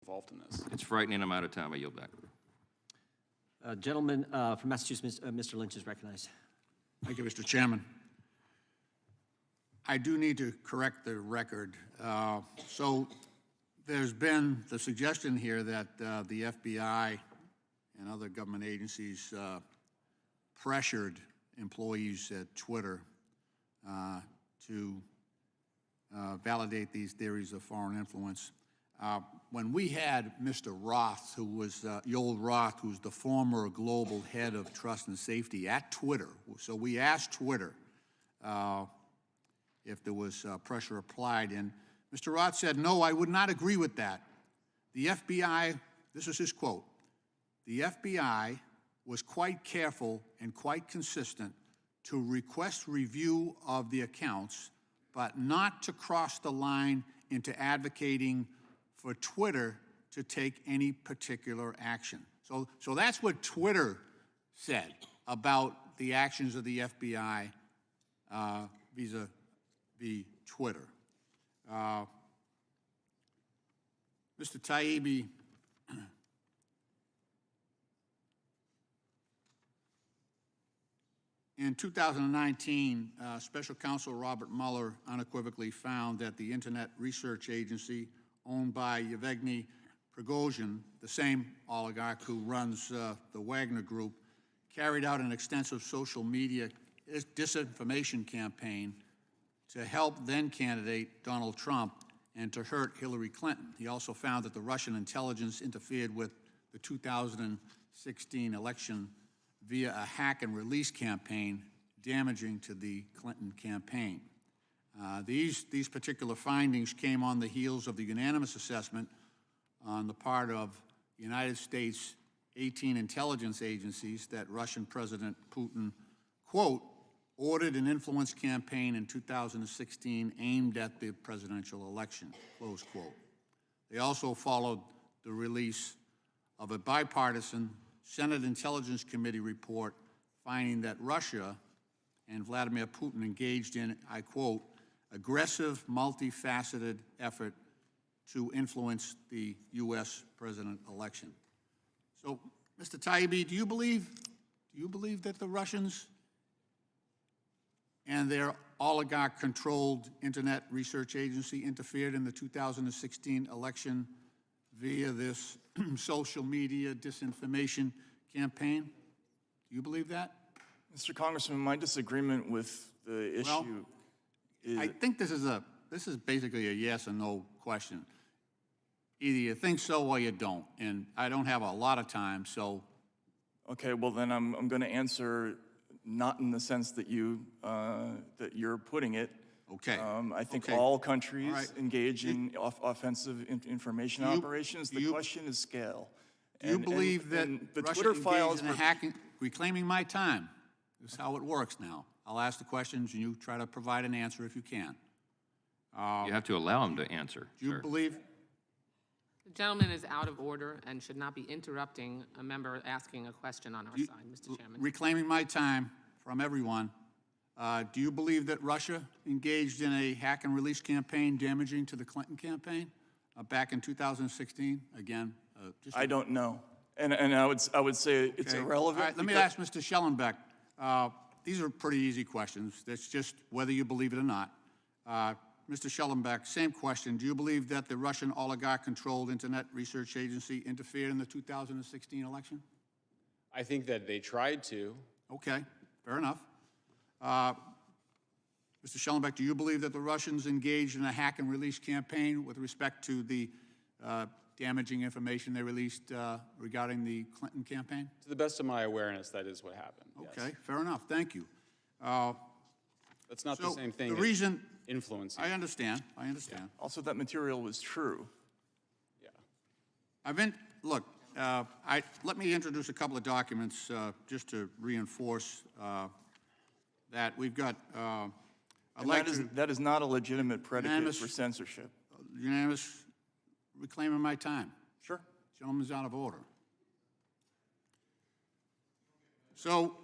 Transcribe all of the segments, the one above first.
involved in this. It's frightening. I'm out of time. I yield back. Gentleman from Massachusetts, Mr. Lynch is recognized. Thank you, Mr. Chairman. I do need to correct the record. So there's been the suggestion here that the FBI and other government agencies pressured employees at Twitter to validate these theories of foreign influence. When we had Mr. Roth, who was Yoel Roth, who's the former global head of trust and safety at Twitter, so we asked Twitter if there was pressure applied, and Mr. Roth said, no, I would not agree with that. The FBI, this is his quote, the FBI was quite careful and quite consistent to request review of the accounts, but not to cross the line into advocating for Twitter to take any particular action. So that's what Twitter said about the actions of the FBI vis-a-vis Twitter. Mr. Taibbi, in 2019, Special Counsel Robert Mueller unequivocally found that the Internet Research Agency owned by Yevgeny Prigozhin, the same oligarch who runs the Wagner Group, carried out an extensive social media disinformation campaign to help then-candidate Donald Trump and to hurt Hillary Clinton. He also found that the Russian intelligence interfered with the 2016 election via a hack and release campaign, damaging to the Clinton campaign. These particular findings came on the heels of the unanimous assessment on the part of the United States 18 intelligence agencies that Russian President Putin, quote, ordered an influence campaign in 2016 aimed at the presidential election, close quote. They also followed the release of a bipartisan Senate Intelligence Committee report finding that Russia and Vladimir Putin engaged in, I quote, aggressive, multifaceted effort to influence the U.S. president election. So, Mr. Taibbi, do you believe that the Russians and their oligarch-controlled Internet Research Agency interfered in the 2016 election via this social media disinformation campaign? Do you believe that? Mr. Congressman, my disagreement with the issue is... I think this is basically a yes or no question. Either you think so or you don't, and I don't have a lot of time, so... Okay, well then I'm going to answer not in the sense that that you're putting it. Okay. I think Okay. all countries All right. engage in offensive information operations. The question is scale. Do you believe that the Russia Twitter files engaged in a hacking, reclaiming my time? This is how it works now. I'll ask the questions and you try to provide an answer if you can. You have to allow him to answer. Do you sir. believe? The gentleman is out of order and should not be interrupting a member asking a question on our side, Mr. Chairman. Reclaiming my time from everyone. Do you believe that Russia engaged in a hack and release campaign damaging to the Clinton campaign back in 2016? Again, I don't know, and I would say it's irrelevant. All right, let me ask Mr. Schellenbeck. These are pretty easy questions. That's just whether you believe it or not. Mr. Schellenbeck, same question. Do you believe that the Russian oligarch-controlled Internet Research Agency interfered in the 2016 election? I think that they tried to. Okay, fair enough. Mr. Schellenbeck, do you believe that the Russians engaged in a hack and release campaign with respect to the damaging information they released regarding the Clinton campaign? To the best of my awareness, that is what happened. Okay, yes. fair enough. Thank you. That's not the same thing. The reason influencing. I understand. I understand. Yeah. Also, that material was true. Yeah. Look. Let me introduce a couple of documents just to reinforce that we've got. That is not a legitimate predicate for censorship. Unanimous reclaiming my time. Sure. Gentleman's out of order. So,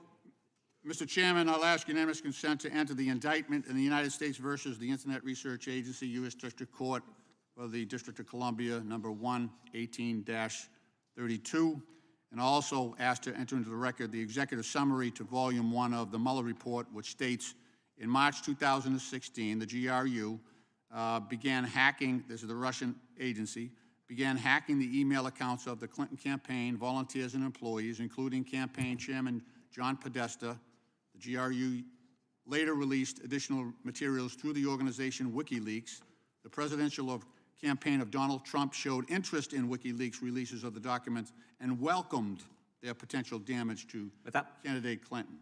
Mr. Chairman, I'll ask unanimous consent to enter the indictment in the United States versus the Internet Research Agency, U.S. District Court, for the District of Columbia, number 118-32, and also asked to enter into the record the executive summary to Volume 1 of the Mueller Report, which states, in March 2016, the GRU began hacking, this is the Russian agency, began hacking the email accounts of the Clinton campaign, volunteers and employees, including campaign chairman John Podesta. The GRU later released additional materials through the organization WikiLeaks. The presidential campaign of Donald Trump showed interest in WikiLeaks releases of the documents and welcomed their potential damage to candidate Clinton.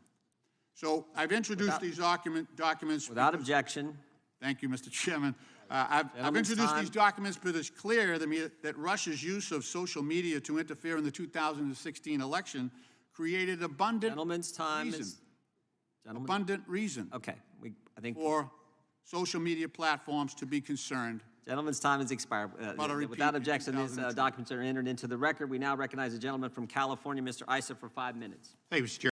So I've introduced these documents. Without objection. Thank you, Mr. Chairman. I've introduced these documents because it's clear to me that Russia's use of social media to interfere in the 2016 election created abundant reason Okay, I think. for social media platforms to be concerned. Gentleman's time has expired. Without objection, these documents are entered into the record. We now recognize the gentleman from California, Mr. Issa, for 5 minutes. Thank you, Mr. Chair.